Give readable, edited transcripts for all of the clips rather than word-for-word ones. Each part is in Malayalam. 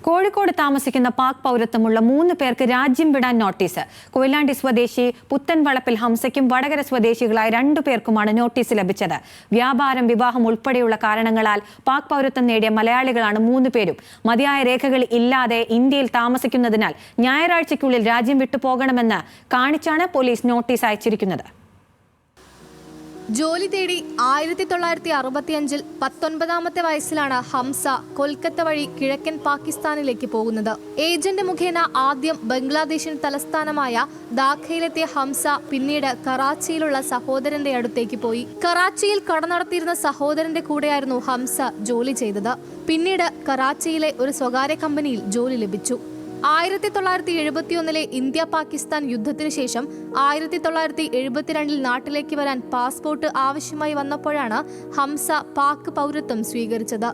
കോഴിക്കോട് താമസിക്കുന്ന പാക് പൗരത്വമുള്ള 3 പേർക്ക് രാജ്യം വിടാൻ നോട്ടീസ്. കൊയിലാണ്ടി സ്വദേശി പുത്തൻവളപ്പിൽ ഹംസയ്ക്കും വടകര സ്വദേശികളായ 2 പേർക്കുമാണ് നോട്ടീസ് ലഭിച്ചത്. വ്യാപാരം, വിവാഹം ഉൾപ്പെടെയുള്ള കാരണങ്ങളാൽ പാക് പൗരത്വം നേടിയ മലയാളികളാണ് 3 പേരും. മതിയായ രേഖകൾ ഇല്ലാതെ ഇന്ത്യയിൽ താമസിക്കുന്നതിനാൽ ഞായറാഴ്ചയ്ക്കുള്ളിൽ രാജ്യം വിട്ടുപോകണമെന്ന് കാണിച്ചാണ് പോലീസ് നോട്ടീസ് അയച്ചിരിക്കുന്നത്. ജോലി തേടി 1965-ൽ 19ാമത്തെ വയസ്സിലാണ് ഹംസ കൊൽക്കത്ത വഴി കിഴക്കൻ പാകിസ്ഥാനിലേക്ക് പോകുന്നത്. ഏജന്റ് മുഖേന ആദ്യം ബംഗ്ലാദേശിൻ തലസ്ഥാനമായ ധാക്കയിലെത്തിയ ഹംസ പിന്നീട് കറാച്ചിയിലുള്ള സഹോദരന്റെ അടുത്തേക്ക് പോയി. കറാച്ചിയിൽ കട നടത്തിയിരുന്ന സഹോദരന്റെ കൂടെയായിരുന്നു ഹംസ ജോലി ചെയ്തത്. പിന്നീട് കറാച്ചിയിലെ ഒരു സ്വകാര്യ കമ്പനിയിൽ ജോലി ലഭിച്ചു. 1971-ലെ ഇന്ത്യ പാകിസ്ഥാൻ യുദ്ധത്തിന് ശേഷം 1972-ൽ നാട്ടിലേക്ക് വരാൻ പാസ്പോർട്ട് ആവശ്യമായി വന്നപ്പോഴാണ് ഹംസ പാക് പൗരത്വം സ്വീകരിച്ചത്.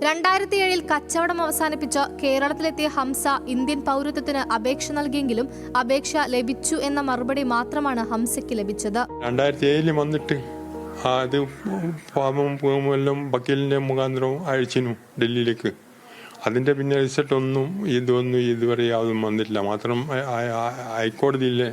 2007-ൽ കച്ചവടം അവസാനിപ്പിച്ച് കേരളത്തിലെത്തിയ ഹംസ ഇന്ത്യൻ പൗരത്വത്തിന് അപേക്ഷ നൽകിയെങ്കിലും അപേക്ഷ ലഭിച്ചു എന്ന മറുപടി മാത്രമാണ് ഹംസയ്ക്ക് ലഭിച്ചത്. 2007-ൽ വന്നിട്ട് അത് വക്കീലിന്റെ മുഖാന്തരം അയച്ചിരുന്നു ഡൽഹിയിലേക്ക്. അതിന്റെ പിന്നെ റിസൾട്ടൊന്നും ഇതുവരെ യാതൊന്നും വന്നിട്ടില്ല. മാത്രം ഹൈക്കോടതിയിലെ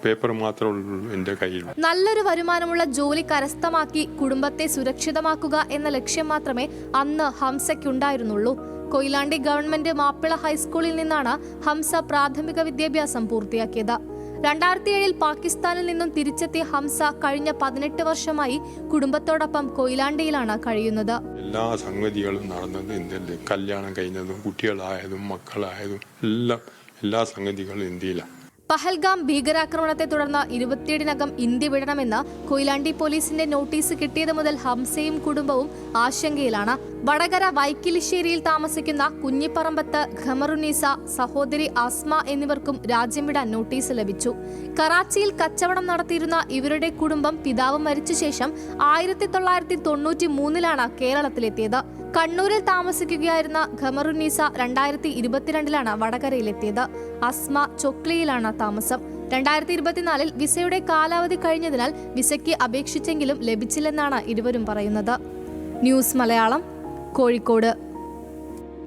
പേപ്പർ മാത്രമേ ഉള്ളൂ എൻ്റെ കയ്യിൽ. നല്ലൊരു വരുമാനമുള്ള ജോലി കരസ്ഥമാക്കി കുടുംബത്തെ സുരക്ഷിതമാക്കുക എന്ന ലക്ഷ്യം മാത്രമേ അന്ന് ഹംസയ്ക്കുണ്ടായിരുന്നുള്ളൂ. കൊയിലാണ്ടി ഗവൺമെന്റ് മാപ്പിള ഹൈസ്കൂളിൽ നിന്നാണ് ഹംസ പ്രാഥമിക വിദ്യാഭ്യാസം പൂർത്തിയാക്കിയത്. 2007-ൽ പാകിസ്ഥാനിൽ നിന്നും തിരിച്ചെത്തിയ ഹംസ കഴിഞ്ഞ 18 വർഷമായി കുടുംബത്തോടൊപ്പം കൊയിലാണ്ടിയിലാണ് കഴിയുന്നത്. എല്ലാ സംഗതികളും നടന്നത് ഇന്ത്യയിൽ. കല്യാണം കഴിഞ്ഞതും കുട്ടികളായതും മക്കളായതും എല്ലാ സംഗതികളും ഇന്ത്യയിലാണ്. പഹൽഗാം ഭീകരാക്രമണത്തെ തുടർന്ന് 27-നകം ഇന്ത്യ വിടണമെന്ന് കൊയിലാണ്ടി പോലീസിന്റെ നോട്ടീസ് കിട്ടിയത് മുതൽ ഹംസയും കുടുംബവും ആശങ്കയിലാണ്. വടകര വൈക്കിലിശ്ശേരിയിൽ താമസിക്കുന്ന കുഞ്ഞിപ്പറമ്പത്ത് ഖമറുന്നീസ, സഹോദരി അസ്മ എന്നിവർക്കും രാജ്യം വിടാൻ നോട്ടീസ് ലഭിച്ചു. കറാച്ചിയിൽ കച്ചവടം നടത്തിയിരുന്ന ഇവരുടെ കുടുംബം പിതാവ് മരിച്ച ശേഷം 1993-ലാണ് കേരളത്തിലെത്തിയത്. കണ്ണൂരിൽ താമസിക്കുകയായിരുന്ന ഖമറുന്നീസ 2022-ലാണ് വടകരയിലെത്തിയത്. അസ്മ ചൊക്ലിയിലാണ് താമസം. 2024-ൽ വിസയുടെ കാലാവധി കഴിഞ്ഞതിനാൽ വിസയ്ക്ക് അപേക്ഷിച്ചെങ്കിലും ലഭിച്ചില്ലെന്നാണ് ഇരുവരും പറയുന്നത്. ന്യൂസ് മലയാളം, കോഴിക്കോട്.